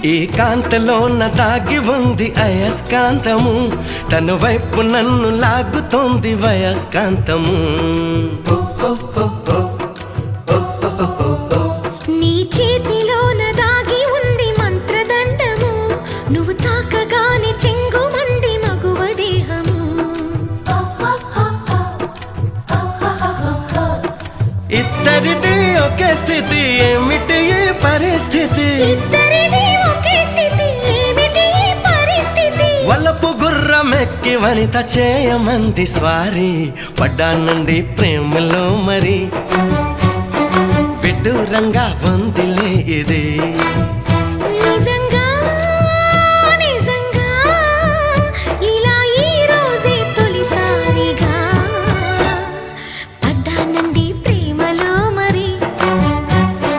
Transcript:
ఈ కాంతలోన దాగి ఉంది అయస్కాంతము, తన వైపు నన్ను లాగుతోంది వయస్కాంతము. నీ చేతిలోన దాగి ఉంది మంత్రదండము, నువ్వు తాకగానే చెంగుమంది మగువ దేహము. ఇద్దరిది ఒకే స్థితి, ఏమిటి ఈ పరిస్థితి? ఇద్దరిది ఒకే స్థితి, ఏమిటి ఈ పరిస్థితి? వలపు గుర్రమెక్కి వనిత చేయమంది స్వారీ, పడ్డానండి ప్రేమలో మరి విడ్డూరంగా ఉందిలే ఇది.